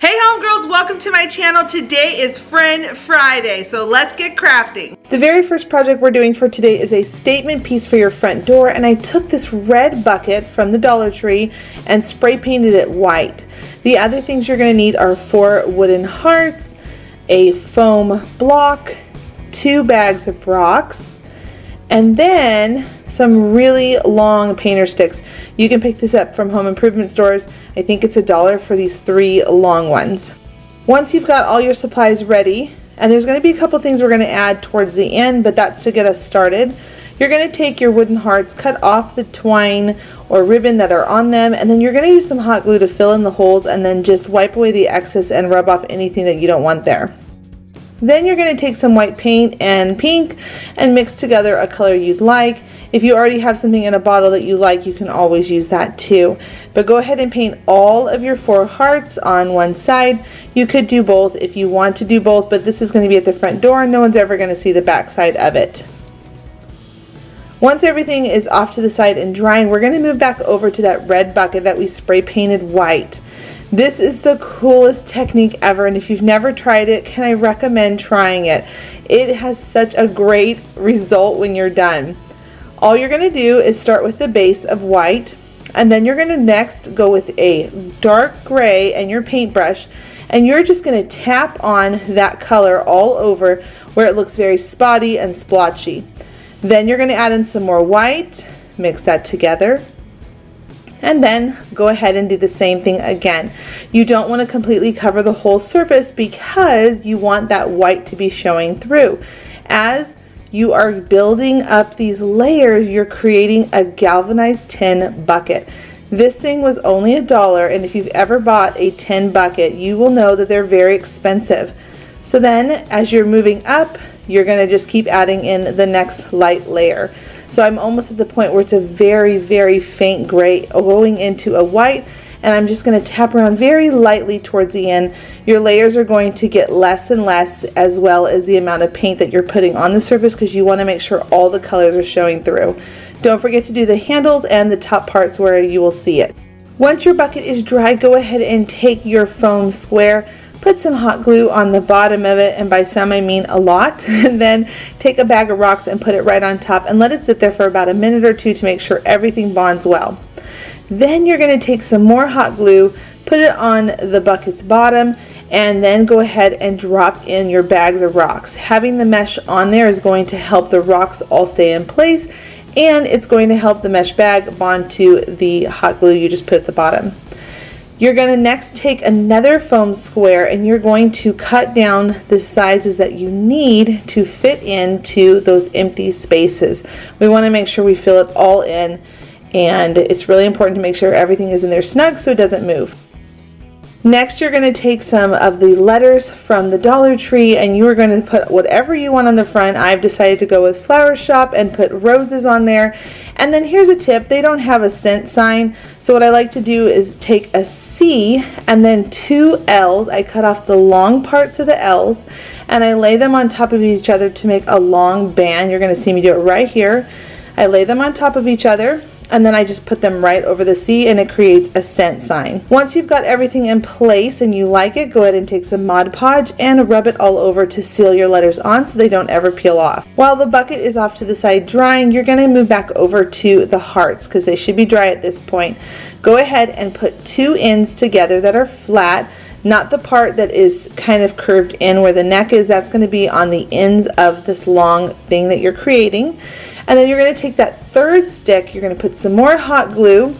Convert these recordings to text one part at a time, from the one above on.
Hey homegirls, welcome to my channel. Today is Friend Friday, so let's get crafting. The very first project we're doing for today is a statement piece for your front door, and I took this red bucket from the Dollar Tree and spray painted it white. The other things you're going to need are 4 wooden hearts, a foam block, 2 bags of rocks, and then some really long painter sticks. You can pick this up from home improvement stores. I think it's $1 for these 3 long ones. Once you've got all your supplies ready, and there's going to be a couple things we're going to add towards the end, but that's to get us started. You're going to take your wooden hearts, cut off the twine or ribbon that are on them, and then you're going to use some hot glue to fill in the holes and then just wipe away the excess and rub off anything that you don't want there. Then you're going to take some white paint and pink and mix together a color you'd like. If you already have something in a bottle that you like, you can always use that too. But go ahead and paint all of your 4 hearts on one side. You could do both if you want to do both, but this is going to be at the front door and no one's ever going to see the back side of it. Once everything is off to the side and drying, we're going to move back over to that red bucket that we spray painted white. This is the coolest technique ever, and if you've never tried it, can I recommend trying it? It has such a great result when you're done. All you're going to do is start with the base of white, and then you're going to next go with a dark gray and your paintbrush, and you're just going to tap on that color all over where it looks very spotty and splotchy. Then you're going to add in some more white, mix that together, and then go ahead and do the same thing again. You don't want to completely cover the whole surface because you want that white to be showing through. As you are building up these layers, you're creating a galvanized tin bucket. This thing was only $1, and if you've ever bought a tin bucket, you will know that they're very expensive. So then as you're moving up, you're going to just keep adding in the next light layer. So I'm almost at the point where it's a very, very faint gray going into a white, and I'm just going to tap around very lightly towards the end. Your layers are going to get less and less, as well as the amount of paint that you're putting on the surface, because you want to make sure all the colors are showing through. Don't forget to do the handles and the top parts where you will see it. Once your bucket is dry, go ahead and take your foam square, put some hot glue on the bottom of it, and by some I mean a lot, and then take a bag of rocks and put it right on top and let it sit there for about a minute or 2 to make sure everything bonds well. Then you're going to take some more hot glue, put it on the bucket's bottom, and then go ahead and drop in your bags of rocks. Having the mesh on there is going to help the rocks all stay in place, and it's going to help the mesh bag bond to the hot glue you just put at the bottom. You're going to next take another foam square and you're going to cut down the sizes that you need to fit into those empty spaces. We want to make sure we fill it all in, and it's really important to make sure everything is in there snug so it doesn't move. Next, you're going to take some of the letters from the Dollar Tree and you are going to put whatever you want on the front. I've decided to go with Flower Shop and put roses on there. And then here's a tip, they don't have a cent sign, so what I like to do is take a C and then 2 L's. I cut off the long parts of the L's and I lay them on top of each other to make a long band. You're going to see me do it right here. I lay them on top of each other, and then I just put them right over the C and it creates a cent sign. Once you've got everything in place and you like it, go ahead and take some ModPodge and rub it all over to seal your letters on so they don't ever peel off. While the bucket is off to the side drying, you're going to move back over to the hearts because they should be dry at this point. Go ahead and put 2 ends together that are flat, not the part that is kind of curved in where the neck is. That's going to be on the ends of this long thing that you're creating. And then you're going to take that 3rd stick, you're going to put some more hot glue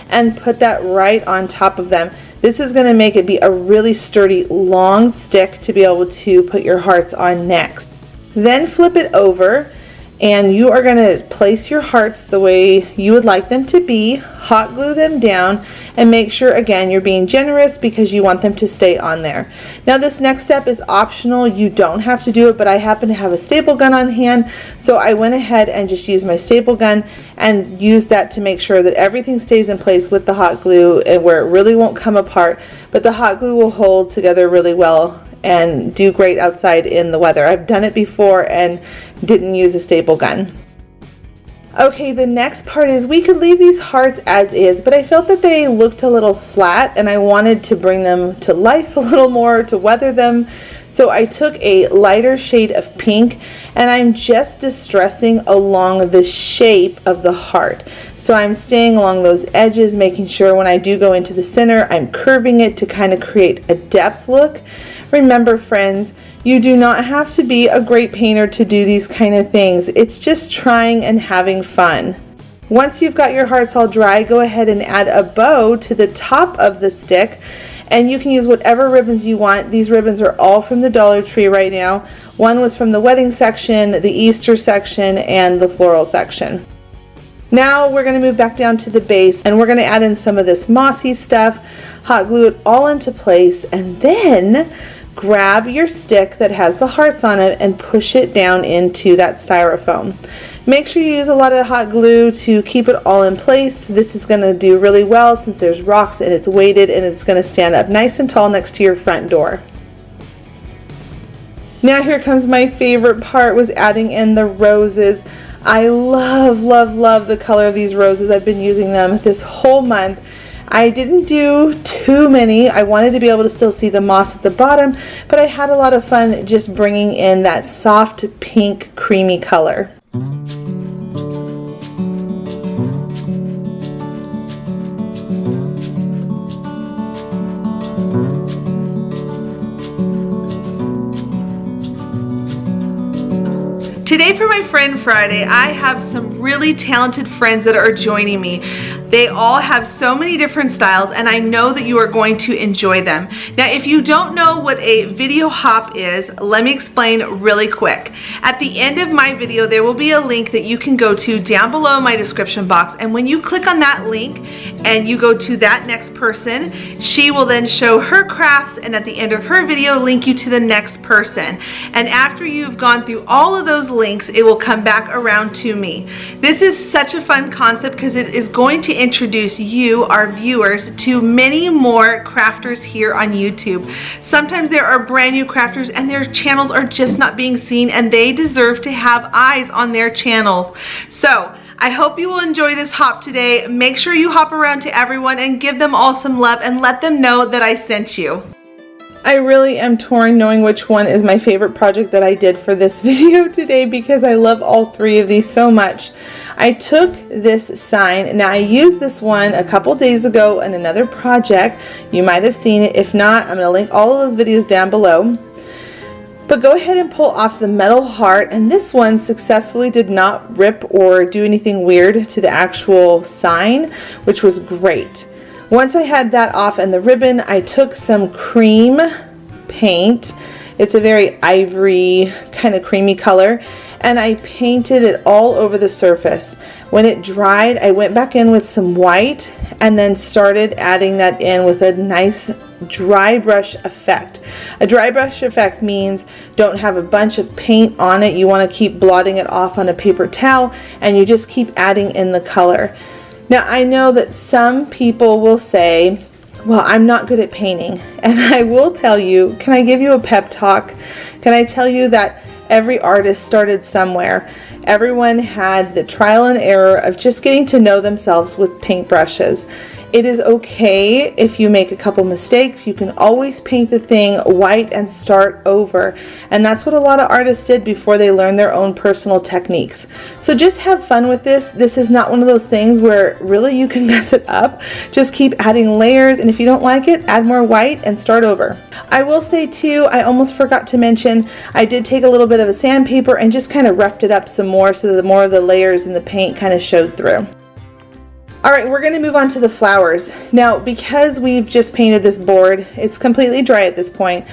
and put that right on top of them. This is going to make it be a really sturdy long stick to be able to put your hearts on next. Then flip it over and you are going to place your hearts the way you would like them to be, hot glue them down, and make sure again you're being generous because you want them to stay on there. Now this next step is optional, you don't have to do it, but I happen to have a staple gun on hand, so I went ahead and just used my staple gun and used that to make sure that everything stays in place with the hot glue and where it really won't come apart, but the hot glue will hold together really well and do great outside in the weather. I've done it before and didn't use a staple gun. Okay, the next part is we could leave these hearts as is, but I felt that they looked a little flat and I wanted to bring them to life a little more, to weather them. So I took a lighter shade of pink and I'm just distressing along the shape of the heart. So I'm staying along those edges, making sure when I do go into the center, I'm curving it to kind of create a depth look. Remember, friends, you do not have to be a great painter to do these kind of things. It's just trying and having fun. Once you've got your hearts all dry, go ahead and add a bow to the top of the stick, and you can use whatever ribbons you want. These ribbons are all from the Dollar Tree right now. One was from the wedding section, the Easter section, and the floral section. Now we're going to move back down to the base and we're going to add in some of this mossy stuff, hot glue it all into place, and then grab your stick that has the hearts on it and push it down into that styrofoam. Make sure you use a lot of hot glue to keep it all in place. This is going to do really well since there's rocks and it's weighted, and it's going to stand up nice and tall next to your front door. Now here comes my favorite part, was adding in the roses. I love, love, love the color of these roses. I've been using them this whole month. I didn't do too many. I wanted to be able to still see the moss at the bottom, but I had a lot of fun just bringing in that soft pink creamy color. Today for my Friend Friday, I have some really talented friends that are joining me. They all have so many different styles, and I know that you are going to enjoy them. Now, if you don't know what a video hop is, let me explain really quick. At the end of my video, there will be a link that you can go to down below my description box, and when you click on that link and you go to that next person, she will then show her crafts, and at the end of her video, link you to the next person. And after you've gone through all of those links, it will come back around to me. This is such a fun concept because it is going to introduce you, our viewers, to many more crafters here on YouTube. Sometimes there are brand new crafters and their channels are just not being seen, and they deserve to have eyes on their channels. So I hope you will enjoy this hop today. Make sure you hop around to everyone and give them all some love and let them know that I sent you. I really am torn knowing which one is my favorite project that I did for this video today because I love all three of these so much. I took this sign. Now I used this one a couple days ago in another project. You might have seen it. If not, I'm going to link all of those videos down below. But go ahead and pull off the metal heart, and this one successfully did not rip or do anything weird to the actual sign, which was great. Once I had that off and the ribbon, I took some cream paint. It's a very ivory kind of creamy color, and I painted it all over the surface. When it dried, I went back in with some white and then started adding that in with a nice dry brush effect. A dry brush effect means don't have a bunch of paint on it. You want to keep blotting it off on a paper towel, and you just keep adding in the color. Now I know that some people will say, well, I'm not good at painting, and I will tell you, can I give you a pep talk? Can I tell you that every artist started somewhere? Everyone had the trial and error of just getting to know themselves with paintbrushes. It is okay if you make a couple mistakes. You can always paint the thing white and start over. And that's what a lot of artists did before they learned their own personal techniques. So just have fun with this. This is not one of those things where really you can mess it up. Just keep adding layers, and if you don't like it, add more white and start over. I will say too, I almost forgot to mention, I did take a little bit of a sandpaper and just kind of roughed it up some more so that more of the layers in the paint kind of showed through. Alright, we're going to move on to the flowers. Now, because we've just painted this board, it's completely dry at this point.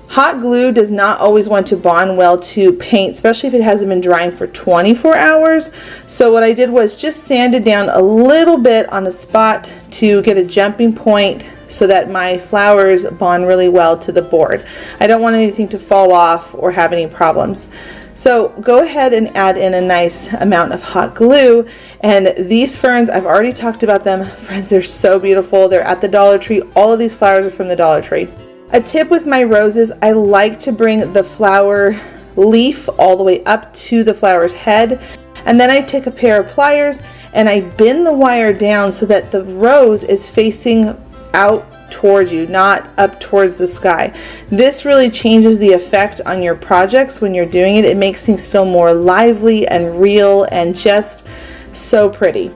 Hot glue does not always want to bond well to paint, especially if it hasn't been drying for 24 hours. So what I did was just sanded down a little bit on a spot to get a jumping point so that my flowers bond really well to the board. I don't want anything to fall off or have any problems. So go ahead and add in a nice amount of hot glue, and these ferns, I've already talked about them. Friends, they're so beautiful. They're at the Dollar Tree. All of these flowers are from the Dollar Tree. A tip with my roses, I like to bring the flower leaf all the way up to the flower's head, And then I take a pair of pliers and I bend the wire down so that the rose is facing out towards you, not up towards the sky. This really changes the effect on your projects when you're doing it. It makes things feel more lively and real and just so pretty.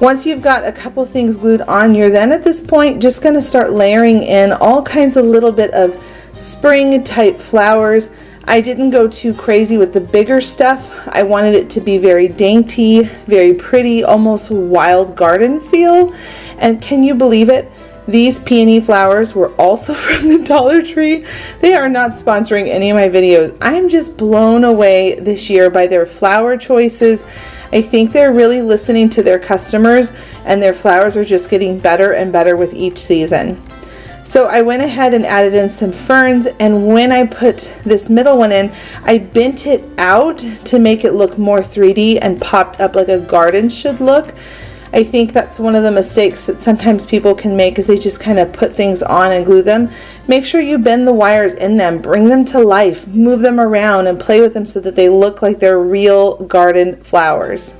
Once you've got a couple things glued on, you're then at this point just going to start layering in all kinds of little bit of spring type flowers. I didn't go too crazy with the bigger stuff. I wanted it to be very dainty, very pretty, almost wild garden feel. And can you believe it? These peony flowers were also from the Dollar Tree. They are not sponsoring any of my videos. I'm just blown away this year by their flower choices. I think they're really listening to their customers, and their flowers are just getting better and better with each season. So I went ahead and added in some ferns, and when I put this middle one in, I bent it out to make it look more 3D and popped up like a garden should look. I think that's one of the mistakes that sometimes people can make, is they just kind of put things on and glue them. Make sure you bend the wires in them, bring them to life, move them around and play with them so that they look like they're real garden flowers.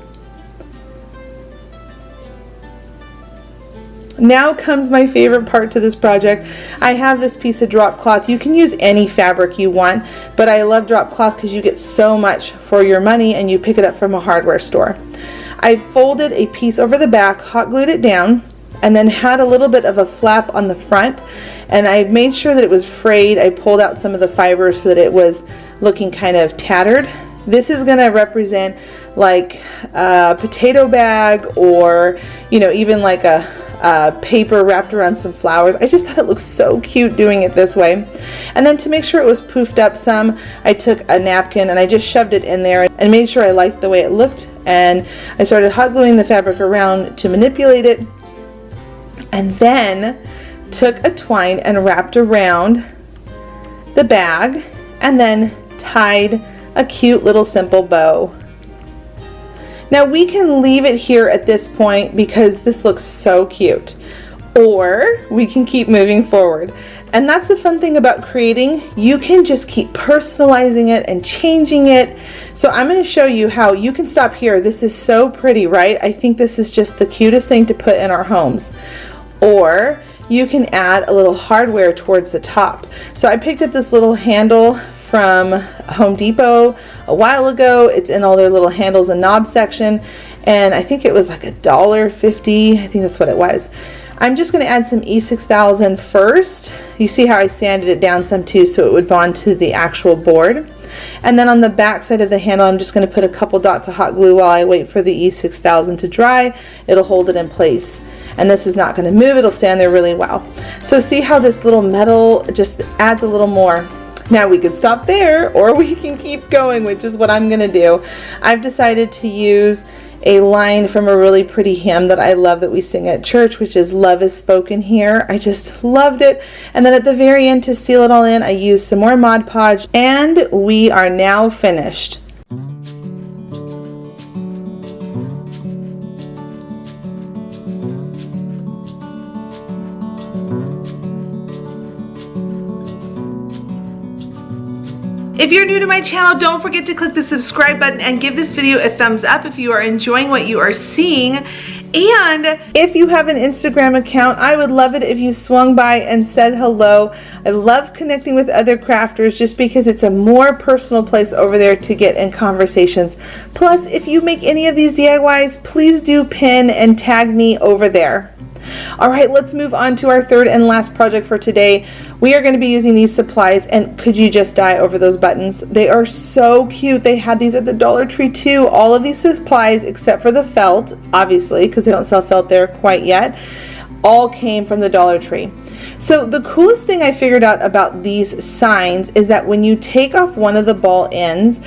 Now comes my favorite part to this project. I have this piece of drop cloth. You can use any fabric you want, but I love drop cloth because you get so much for your money and you pick it up from a hardware store. I folded a piece over the back, hot glued it down, and then had a little bit of a flap on the front, and I made sure that it was frayed. I pulled out some of the fibers so that it was looking kind of tattered. This is going to represent like a potato bag, or even like a paper wrapped around some flowers. I just thought it looked so cute doing it this way. And then to make sure it was poofed up some, I took a napkin and I just shoved it in there and made sure I liked the way it looked, and I started hot gluing the fabric around to manipulate it, and then took a twine and wrapped around the bag and then tied a cute little simple bow. Now we can leave it here at this point because this looks so cute, or we can keep moving forward. And that's the fun thing about creating. You can just keep personalizing it and changing it. So I'm going to show you how you can stop here. This is so pretty, right? I think this is just the cutest thing to put in our homes. Or you can add a little hardware towards the top. So I picked up this little handle from Home Depot a while ago. It's in all their little handles and knobs section, and I think it was like $1.50. I think that's what it was. I'm just going to add some E6000 first. You see how I sanded it down some too so it would bond to the actual board. And then on the back side of the handle, I'm just going to put a couple dots of hot glue while I wait for the E6000 to dry. It'll hold it in place. And this is not going to move. It'll stand there really well. So see how this little metal just adds a little more. Now we can stop there, or we can keep going, which is what I'm going to do. I've decided to use a line from a really pretty hymn that I love that we sing at church, which is "Love is Spoken Here." I just loved it. And then at the very end, to seal it all in, I used some more Mod Podge, and we are now finished. If you're new to my channel, don't forget to click the subscribe button and give this video a thumbs up if you are enjoying what you are seeing. And if you have an Instagram account, I would love it if you swung by and said hello. I love connecting with other crafters just because it's a more personal place over there to get in conversations. Plus, if you make any of these DIYs, please do pin and tag me over there. All right, let's move on to our third and last project for today. We are going to be using these supplies, and could you just die over those buttons? They are so cute. They had these at the Dollar Tree too. All of these supplies, except for the felt, obviously, because they don't sell felt there quite yet, all came from the Dollar Tree. So the coolest thing I figured out about these signs is that when you take off one of the ball ends,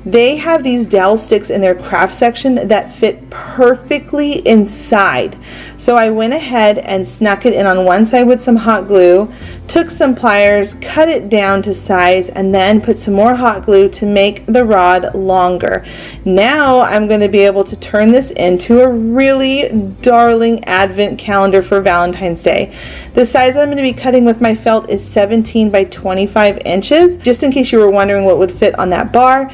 they have these dowel sticks in their craft section that fit perfectly inside. So I went ahead and snuck it in on one side with some hot glue, took some pliers, cut it down to size, and then put some more hot glue to make the rod longer. Now I'm going to be able to turn this into a really darling advent calendar for Valentine's Day. The size I'm going to be cutting with my felt is 17 by 25 inches, just in case you were wondering what would fit on that bar.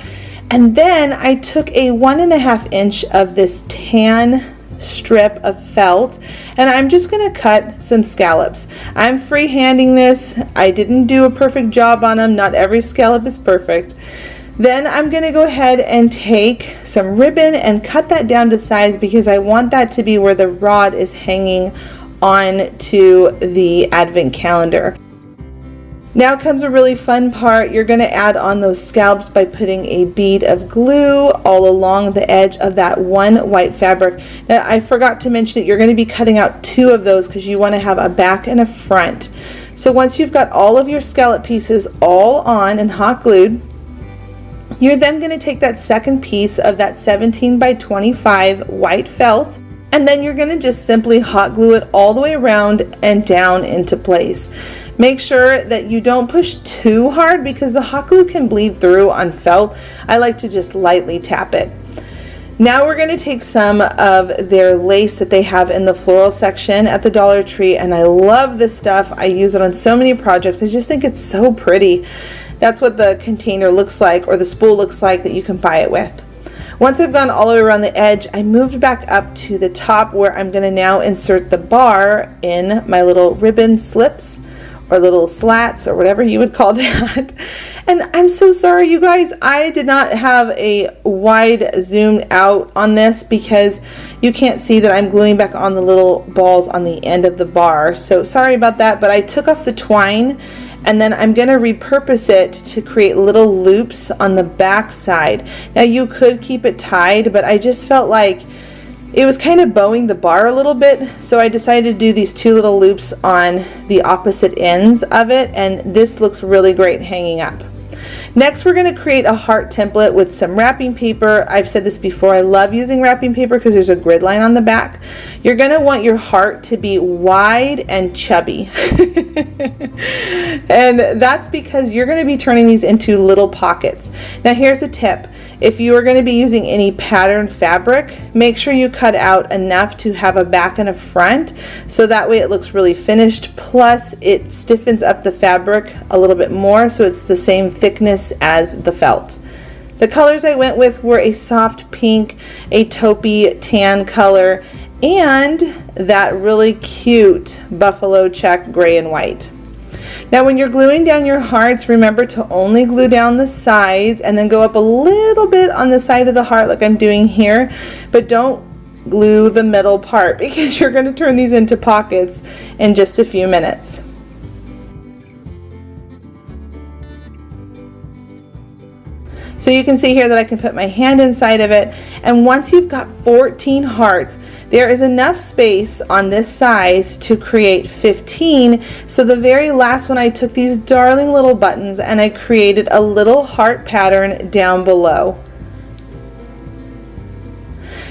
And then I took a 1.5 inch of this tan strip of felt, and I'm just going to cut some scallops. I'm freehanding this. I didn't do a perfect job on them. Not every scallop is perfect. Then I'm going to go ahead and take some ribbon and cut that down to size because I want that to be where the rod is hanging on to the advent calendar. Now comes a really fun part. You're going to add on those scallops by putting a bead of glue all along the edge of that one white fabric. Now I forgot to mention it, you're going to be cutting out 2 of those because you want to have a back and a front. So once you've got all of your scallop pieces all on and hot glued, you're then going to take that second piece of that 17 by 25 white felt, and then you're going to just simply hot glue it all the way around and down into place. Make sure that you don't push too hard because the hot glue can bleed through on felt. I like to just lightly tap it. Now we're going to take some of their lace that they have in the floral section at the Dollar Tree, and I love this stuff. I use it on so many projects. I just think it's so pretty. That's what the container looks like, or the spool looks like that you can buy it with. Once I've gone all the way around the edge, I moved back up to the top where I'm going to now insert the bar in my little ribbon slips, or little slats, or whatever you would call that. And I'm so sorry, you guys, I did not have a wide zoomed out on this because you can't see that I'm gluing back on the little balls on the end of the bar. So sorry about that, but I took off the twine and then I'm going to repurpose it to create little loops on the back side. Now you could keep it tied, but I just felt like it was kind of bowing the bar a little bit, so I decided to do these 2 little loops on the opposite ends of it, and this looks really great hanging up. Next, we're going to create a heart template with some wrapping paper. I've said this before, I love using wrapping paper because there's a grid line on the back. You're going to want your heart to be wide and chubby. And that's because you're going to be turning these into little pockets. Now here's a tip. If you are going to be using any pattern fabric, make sure you cut out enough to have a back and a front, so that way it looks really finished, plus it stiffens up the fabric a little bit more so it's the same thickness as the felt. The colors I went with were a soft pink, a taupey tan color, and that really cute buffalo check gray and white. Now when you're gluing down your hearts, remember to only glue down the sides and then go up a little bit on the side of the heart like I'm doing here, but don't glue the middle part because you're going to turn these into pockets in just a few minutes. So you can see here that I can put my hand inside of it, and once you've got 14 hearts, there is enough space on this size to create 15. So the very last one, I took these darling little buttons and I created a little heart pattern down below.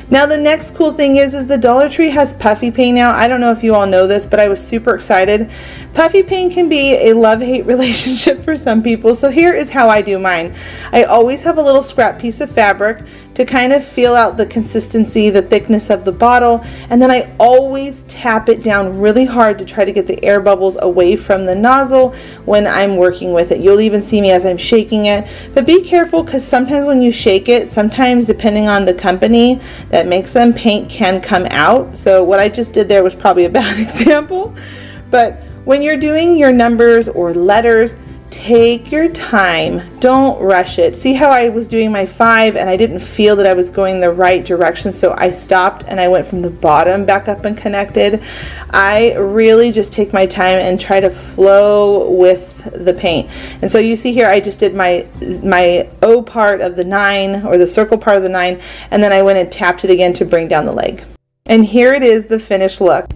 Now the next cool thing is the Dollar Tree has puffy paint now. I don't know if you all know this, but I was super excited. Puffy paint can be a love-hate relationship for some people, so here is how I do mine. I always have a little scrap piece of fabric to kind of feel out the consistency, the thickness of the bottle, and then I always tap it down really hard to try to get the air bubbles away from the nozzle when I'm working with it. You'll even see me as I'm shaking it, but be careful because sometimes when you shake it, sometimes depending on the company that makes them, paint can come out. So what I just did there was probably a bad example, but when you're doing your numbers or letters, take your time. Don't rush it. See how I was doing my 5 and I didn't feel that I was going the right direction, so I stopped and I went from the bottom back up and connected. I really just take my time and try to flow with the paint. And so you see here I just did my O part of the 9, or the circle part of the 9, and then I went and tapped it again to bring down the leg. And here it is, the finished look.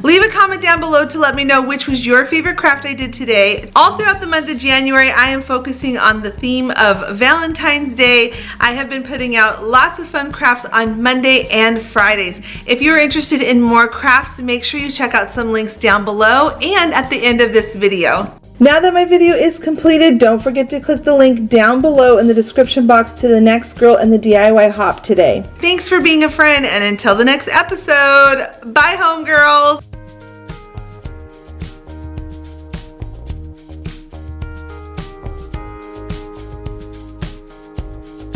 Leave a comment down below to let me know which was your favorite craft I did today. All throughout the month of January, I am focusing on the theme of Valentine's Day. I have been putting out lots of fun crafts on Monday and Fridays. If you're interested in more crafts, make sure you check out some links down below and at the end of this video. Now that my video is completed, don't forget to click the link down below in the description box to the next girl in the DIY hop today. Thanks for being a friend, and until the next episode, bye homegirls!